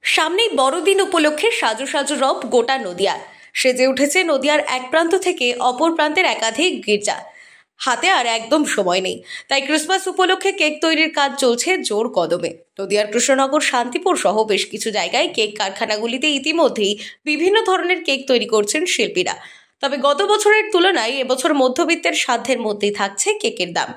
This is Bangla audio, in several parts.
সামনেই বড়দিন উপলক্ষে সাজু সাজু রব গোটা নদিয়া। সেজে উঠেছে নদিয়ার এক প্রান্ত থেকে অপর প্রান্তের একাধিক গির্জা। হাতে আর একদম সময় নেই, তাই ক্রিসমাস উপলক্ষে কেক তৈরির কাজ চলছে জোর কদমে। নদিয়ার কৃষ্ণনগর, শান্তিপুর সহ বেশ কিছু জায়গায় কেক কারখানাগুলিতে ইতিমধ্যেই বিভিন্ন ধরনের কেক তৈরি করছেন শিল্পীরা। তবে গত বছরের তুলনায় এবছর মধ্যবিত্তের সাধ্যের মধ্যেই থাকছে কেকের দাম।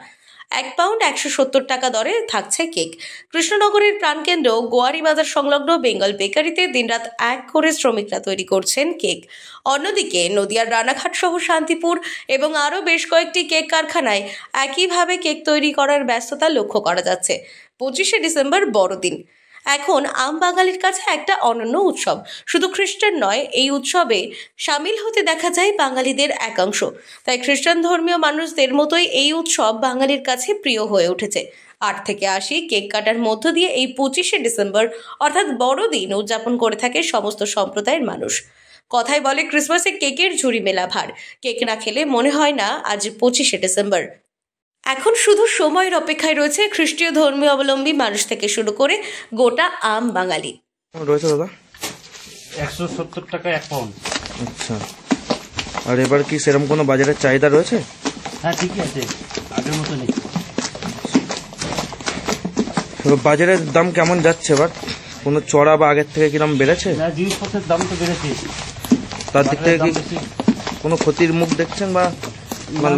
1 পাউন্ড 170 টাকা দরে থাকছে কেক। কৃষ্ণনগরের প্রাণকেন্দ্র গোয়ারি বাজার সংলগ্ন বেঙ্গল বেকারিতে দিনরাত এক করে শ্রমিকরা তৈরি করছেন কেক। অন্যদিকে নদিয়ার রানাঘাট সহ শান্তিপুর এবং আরও বেশ কয়েকটি কেক কারখানায় একইভাবে কেক তৈরি করার ব্যস্ততা লক্ষ্য করা যাচ্ছে। 25শে ডিসেম্বর বড়দিন এখন আম বাঙালির কাছে একটা অনন্য উৎসব। শুধু খ্রিস্টান নয়, এই উৎসবে সামিল হতে দেখা যায় বাঙালিদের একাংশ। তাই খ্রিস্টান ধর্মীয় মানুষদের মতোই এই উৎসব বাঙালির কাছে প্রিয় হয়ে উঠেছে। 8 থেকে 80 কেক কাটার মধ্য দিয়ে এই 25শে ডিসেম্বর অর্থাৎ বড়দিন উদযাপন করে থাকে সমস্ত সম্প্রদায়ের মানুষ। কথায় বলে, ক্রিসমাসে কেকের ঝুড়ি মেলা ভার। কেক না খেলে মনে হয় না আজ 25শে ডিসেম্বর। এখন শুধু সময়ের অপেক্ষায় রয়েছে খ্রিস্টীয় ধর্মীয় অবলম্বী মানুষ থেকে শুরু করে গোটা আম বাঙালি। রয়েছে দাদা 170 টাকা 1 পাউন্ড। আচ্ছা, আর এবার কি সেরকম কোনো বাজারের চাহিদা রয়েছে? হ্যাঁ, ঠিকই আছে, আগের মতো নেই। বাজারের দাম কেমন যাচ্ছে এবার? কোনো চড়া বা আগের থেকে কিরকম বেড়েছে? না, জিনিসপত্রের দাম তো বেড়েছে। তার দিক থেকে কি কোনো ক্ষতির মুখ দেখছেন বা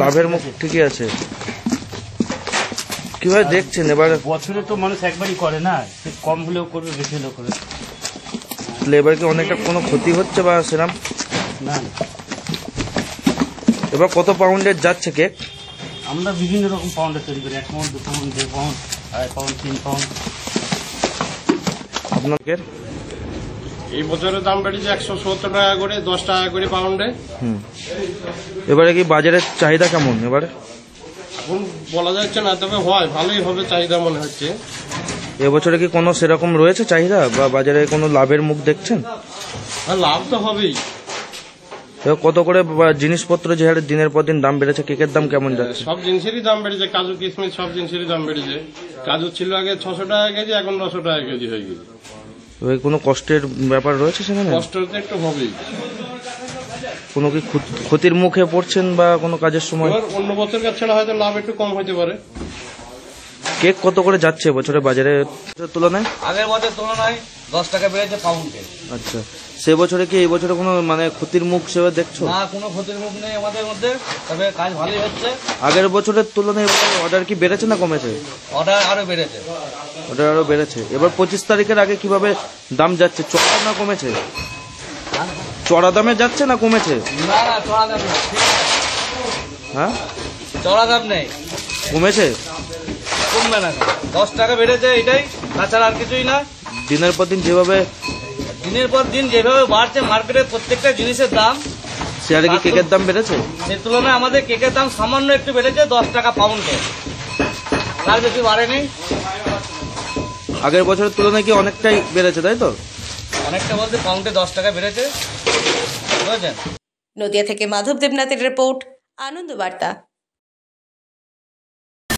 লাভের মুখ ঠিকই আছে? কিভাবে দেখছেন এবার? বছরে তো মানুষ একবারই করে না, সে কম হলেও করবে, বেশি হলেও করবে। এবার কি অনেকটা কোনো ক্ষতি হচ্ছে বা সেরকম? না। এবার কত পাউন্ডের যাচ্ছে কেক? আমরা বিভিন্ন রকম পাউন্ডে তৈরি করি, 1 pound, 2 pound, 1.5 pound, 2.5 pound, 3 pound. আপনাদের এই বছরের দাম বেড়েছে 170 টাকা করে, 10 টাকা করে পাউন্ডে। এবারে কি বাজারের চাহিদা কেমন এবারে? এখন বলা যাচ্ছে না, তবে হয় ভালোই হবে চাহিদা মনে হচ্ছে। এবছরে কি কোনো সেরকম রয়েছে চাহিদা বা বাজারে কোনো লাভের মুখ দেখছেন? আর লাভ তো হবেই। এবার কত করে জিনিসপত্র যে হারে দিনের পর দিন দাম বেড়েছে, কেকের দাম কেমন যাচ্ছে? সব জিনিসেরই দাম বেড়েছে, কাজু কিশমিশ সব জিনিসেরই দাম বেড়েছে। কাজু ছিল আগে 600 টাকা কেজি, এখন 900 টাকা কেজি হয়ে গেছে। কোনো কষ্টের ব্যাপার রয়েছে সেখানে? কষ্ট তো একটু হবেই। কোনো কি ক্ষতির মুখে পড়ছেন বা কোনো কাজের সময়? অন্য বছর কাছ ছাড়া হয়তো লাভ একটু কম হতে পারে। কেক কত করে যাচ্ছে বছরে বাজারে তুলনায়? আগের বছর তুলনায় 10 টাকা বেড়েছে পাউন্ডে। আচ্ছা, সে বছরে কি এই বছরে কোনো ক্ষতির মুখ সেভাবে দেখছো? না, কোনো ক্ষতির মুখ নেই আমাদের মধ্যে, তবে কাজ ভালোই হচ্ছে। আগের বছরের তুলনায় অর্ডার কি বেড়েছে না কমেছে? অর্ডার আরো বেড়েছে। অর্ডার আরো বেড়েছে। এবার 25 তারিখের আগে কিভাবে দাম যাচ্ছে? চড়া না কমেছে? চড়া দামে যাচ্ছে না কমেছে? না না, চড়া দাম নেই। হ্যাঁ, চড়া দাম নেই, কমেছে। কমবে না, 10 টাকা বেড়েছে, এটাই, তাছাড়া আর কিছুই না। দিনের পর দিন যেভাবে দিনের পর দিন যেভাবে বাড়ছে মার্কেটে প্রত্যেকটা জিনিসের দাম, সে আরে কি কেকের দাম বেড়েছে? সেই তুলনায় আমাদের কেকের দাম সামান্য একটু বেড়েছে, 10 টাকা পাউন্ডে, তার বেশি বাড়েনি। আগের বছরের তুলনায় কি অনেকটাই বেড়েছে, তাই তো? অনেকটা বলতে পাউন্ডে 10 টাকা বেড়েছে, বুঝেছেন? নদিয়া থেকে মাধব দেবনাথের রিপোর্ট, আনন্দ বার্তা।